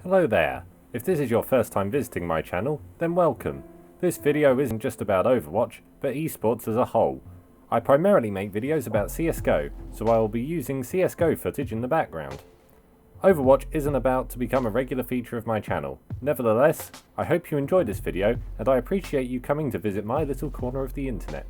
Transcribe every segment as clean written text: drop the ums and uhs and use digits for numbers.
Hello there. If this is your first time visiting my channel, then welcome. This video isn't just about Overwatch, but esports as a whole. I primarily make videos about CSGO, so I will be using CSGO footage in the background. Overwatch isn't about to become a regular feature of my channel. Nevertheless, I hope you enjoyed this video, and I appreciate you coming to visit my little corner of the internet.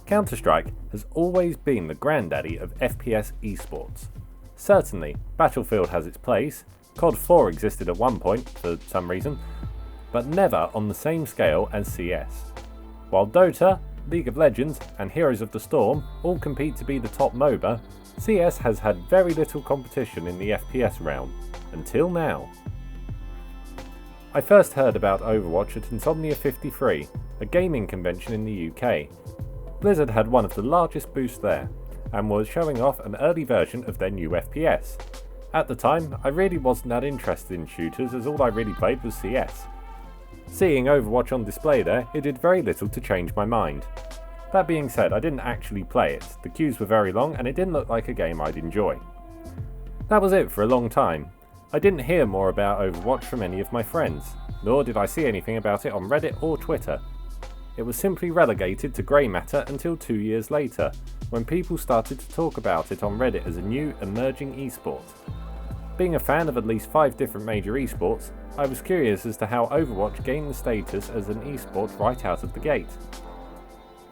Counter-Strike has always been the granddaddy of FPS esports. Certainly, Battlefield has its place, COD 4 existed at one point for some reason, but never on the same scale as CS. While Dota, League of Legends and Heroes of the Storm all compete to be the top MOBA, CS has had very little competition in the FPS realm, until now. I first heard about Overwatch at Insomnia 53, a gaming convention in the UK. Blizzard had one of the largest booths there, and was showing off an early version of their new FPS. At the time, I really wasn't that interested in shooters as all I really played was CS. Seeing Overwatch on display there, it did very little to change my mind. That being said, I didn't actually play it, the queues were very long and it didn't look like a game I'd enjoy. That was it for a long time. I didn't hear more about Overwatch from any of my friends, nor did I see anything about it on Reddit or Twitter. It was simply relegated to grey matter until 2 years later, when people started to talk about it on Reddit as a new, emerging esport. Being a fan of at least 5 different major esports, I was curious as to how Overwatch gained the status as an esport right out of the gate.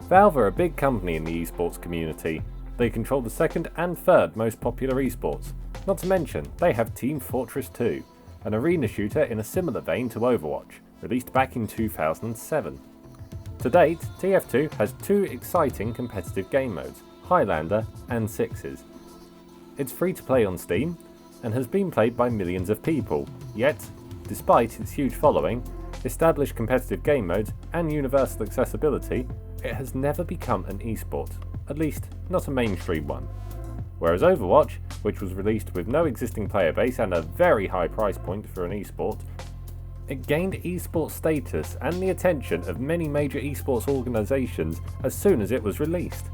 Valve are a big company in the esports community. They control the second and third most popular esports. Not to mention, they have Team Fortress 2, an arena shooter in a similar vein to Overwatch, released back in 2007. To date, TF2 has 2 exciting competitive game modes, Highlander and Sixes. It's free to play on Steam, and has been played by millions of people, yet, despite its huge following, established competitive game modes and universal accessibility, it has never become an esport, at least not a mainstream one. Whereas Overwatch, which was released with no existing player base and a very high price point for an esport, it gained esports status and the attention of many major esports organisations as soon as it was released.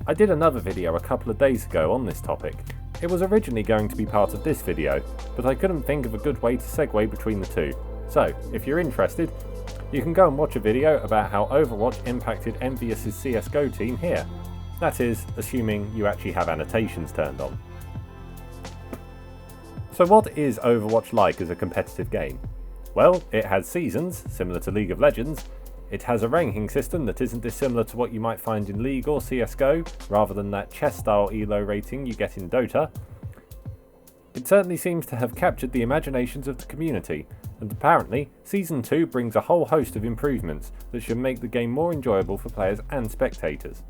I did another video a couple of days ago on this topic. It was originally going to be part of this video, but I couldn't think of a good way to segue between the two. So, if you're interested, you can go and watch a video about how Overwatch impacted Envious's CSGO team here. That is, assuming you actually have annotations turned on. So what is Overwatch like as a competitive game? Well, it has seasons, similar to League of Legends. It has a ranking system that isn't dissimilar to what you might find in League or CSGO, rather than that chess-style ELO rating you get in Dota. It certainly seems to have captured the imaginations of the community, and apparently, Season 2 brings a whole host of improvements that should make the game more enjoyable for players and spectators.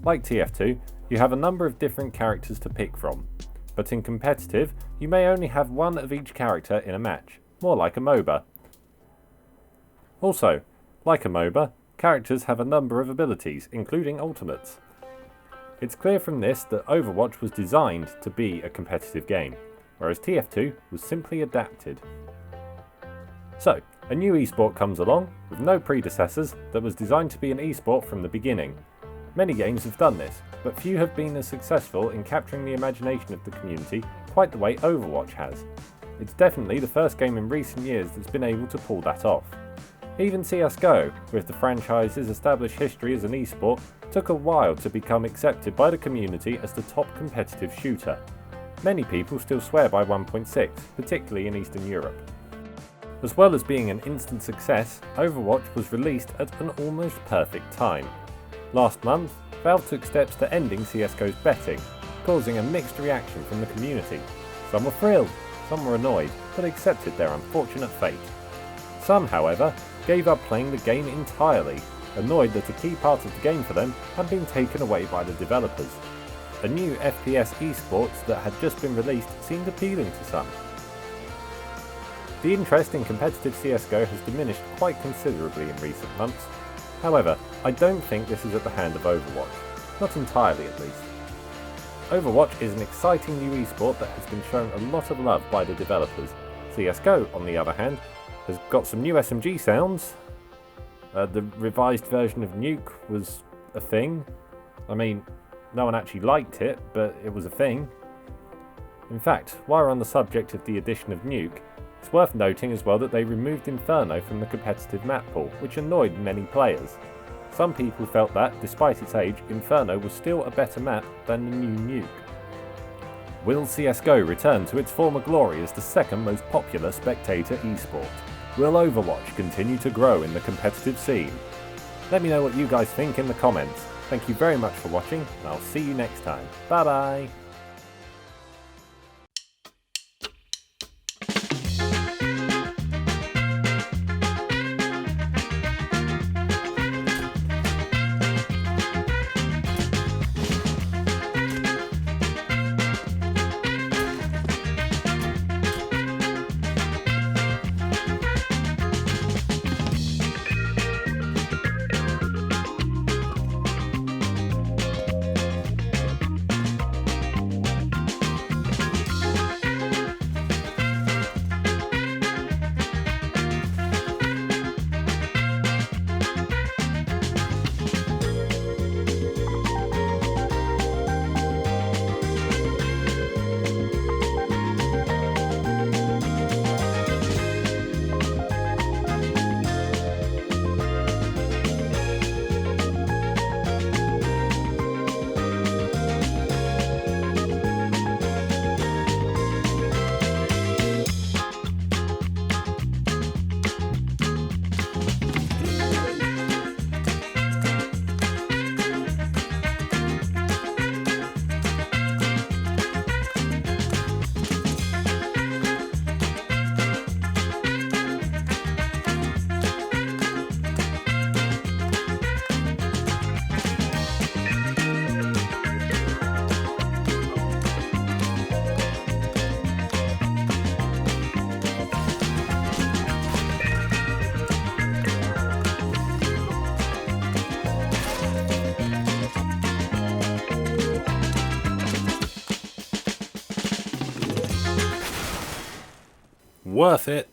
Like TF2, you have a number of different characters to pick from, but in competitive, you may only have one of each character in a match, more like a MOBA. Also, like a MOBA, characters have a number of abilities, including ultimates. It's clear from this that Overwatch was designed to be a competitive game, whereas TF2 was simply adapted. So, a new esport comes along, with no predecessors, that was designed to be an esport from the beginning. Many games have done this, but few have been as successful in capturing the imagination of the community quite the way Overwatch has. It's definitely the first game in recent years that's been able to pull that off. Even CSGO, with the franchise's established history as an esport, took a while to become accepted by the community as the top competitive shooter. Many people still swear by 1.6, particularly in Eastern Europe. As well as being an instant success, Overwatch was released at an almost perfect time. Last month, Valve took steps to ending CSGO's betting, causing a mixed reaction from the community. Some were thrilled, some were annoyed, but accepted their unfortunate fate. Some, however, gave up playing the game entirely, annoyed that a key part of the game for them had been taken away by the developers. A new FPS esports that had just been released seemed appealing to some. The interest in competitive CSGO has diminished quite considerably in recent months. However, I don't think this is at the hand of Overwatch. Not entirely, at least. Overwatch is an exciting new esport that has been shown a lot of love by the developers. CSGO, on the other hand, has got some new SMG sounds. The revised version of Nuke was a thing. I mean, No one actually liked it, but it was a thing. In fact, while we're on the subject of the addition of Nuke, it's worth noting as well that they removed Inferno from the competitive map pool, which annoyed many players. Some people felt that, despite its age, Inferno was still a better map than the new Nuke. Will CSGO return to its former glory as the second most popular spectator esport? Will Overwatch continue to grow in the competitive scene? Let me know what you guys think in the comments. Thank you very much for watching, and I'll see you next time. Bye bye! Worth it.